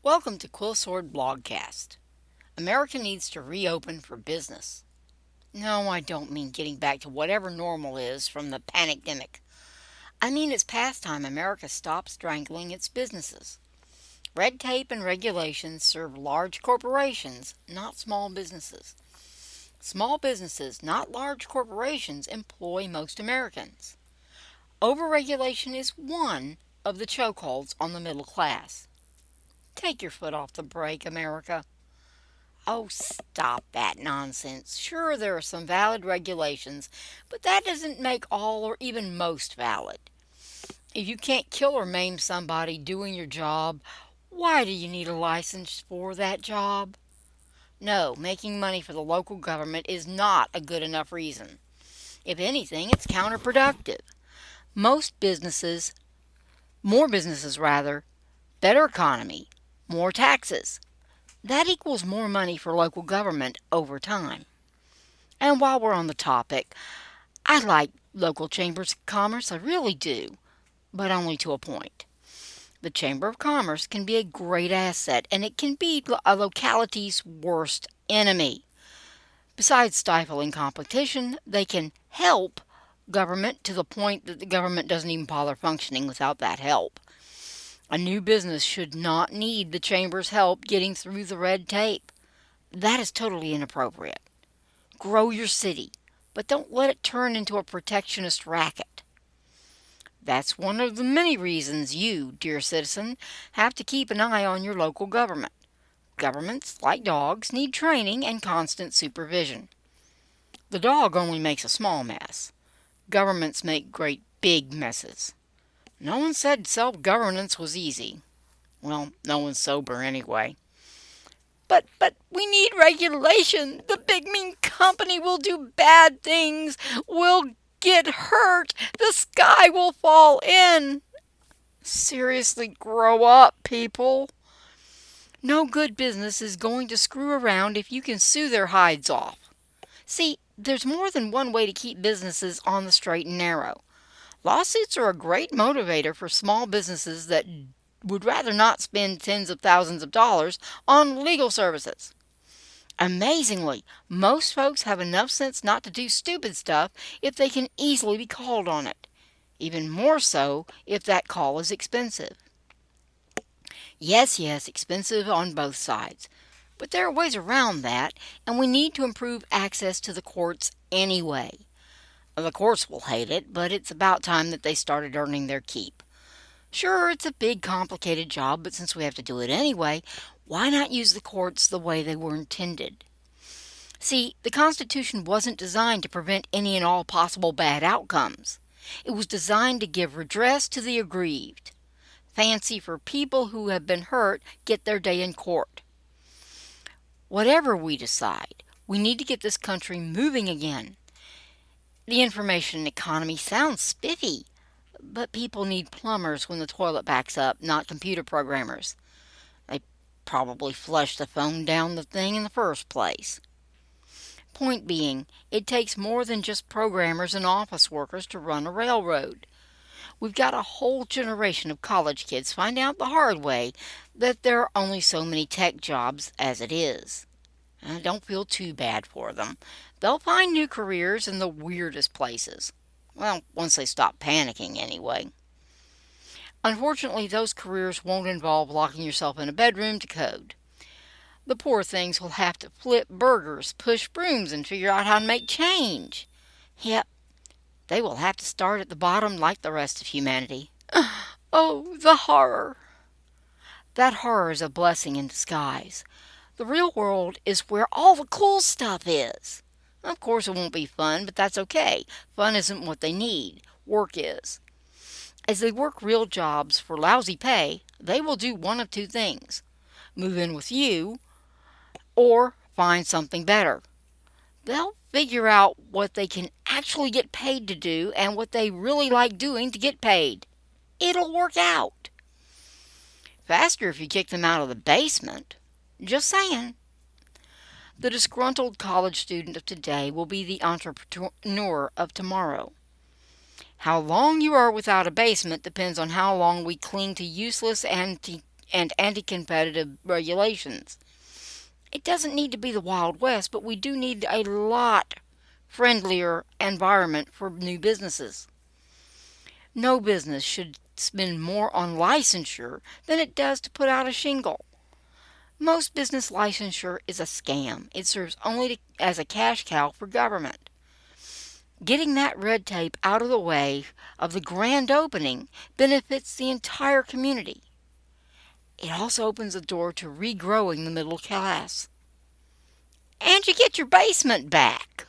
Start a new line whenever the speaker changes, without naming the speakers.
Welcome to Quill Sword Blogcast. America needs to reopen for business. No, I don't mean getting back to whatever normal is from the pandemic. I mean it's past time America stops strangling its businesses. Red tape and regulations serve large corporations, not small businesses. Small businesses, not large corporations, employ most Americans. Overregulation is one of the chokeholds on the middle class. Take your foot off the brake, America. Oh, stop that nonsense. Sure, there are some valid regulations, but that doesn't make all or even most valid. If you can't kill or maim somebody doing your job, why do you need a license for that job? No, making money for the local government is not a good enough reason. If anything, it's counterproductive. Most businesses, more businesses rather, better economy, more taxes. That equals more money for local government over time. And while we're on the topic, I like local chambers of commerce, I really do, but only to a point. The Chamber of Commerce can be a great asset, and it can be a locality's worst enemy. Besides stifling competition, they can help government to the point that the government doesn't even bother functioning without that help. A new business should not need the Chamber's help getting through the red tape. That is totally inappropriate. Grow your city, but don't let it turn into a protectionist racket. That's one of the many reasons you, dear citizen, have to keep an eye on your local government. Governments, like dogs, need training and constant supervision. The dog only makes a small mess. Governments make great big messes. No one said self-governance was easy. Well, no one's sober anyway. But we need regulation. The big mean company will do bad things. We'll get hurt. The sky will fall in. Seriously, grow up, people. No good business is going to screw around if you can sue their hides off. See, there's more than one way to keep businesses on the straight and narrow. Lawsuits are a great motivator for small businesses that would rather not spend tens of thousands of dollars on legal services. Amazingly, most folks have enough sense not to do stupid stuff if they can easily be called on it. Even more so if that call is expensive. Yes, expensive on both sides. But there are ways around that, and we need to improve access to the courts anyway. The courts will hate it, but it's about time that they started earning their keep. Sure, it's a big, complicated job, but since we have to do it anyway, why not use the courts the way they were intended? See, the Constitution wasn't designed to prevent any and all possible bad outcomes. It was designed to give redress to the aggrieved. Fancy for people who have been hurt get their day in court. Whatever we decide, we need to get this country moving again. The information economy sounds spiffy, but people need plumbers when the toilet backs up, not computer programmers. They probably flushed the phone down the thing in the first place. Point being, it takes more than just programmers and office workers to run a railroad. We've got a whole generation of college kids finding out the hard way that there are only so many tech jobs as it is. Don't feel too bad for them. They'll find new careers in the weirdest places. Well, once they stop panicking anyway. Unfortunately, those careers won't involve locking yourself in a bedroom to code. The poor things will have to flip burgers, push brooms, and figure out how to make change. Yep, they will have to start at the bottom like the rest of humanity. Oh, the horror. That horror is a blessing in disguise. The real world is where all the cool stuff is. Of course, it won't be fun, but that's okay. Fun isn't what they need. Work is. As they work real jobs for lousy pay, they will do one of two things: move in with you or find something better. They'll figure out what they can actually get paid to do and what they really like doing to get paid. It'll work out. Faster if you kick them out of the basement. Just saying. The disgruntled college student of today will be the entrepreneur of tomorrow. How long you are without a basement depends on how long we cling to useless and anti-competitive regulations. It doesn't need to be the Wild West, but we do need a lot friendlier environment for new businesses. No business should spend more on licensure than it does to put out a shingle. Most business licensure is a scam. It serves only as a cash cow for government. Getting that red tape out of the way of the grand opening benefits the entire community. It also opens the door to regrowing the middle class. And you get your basement back.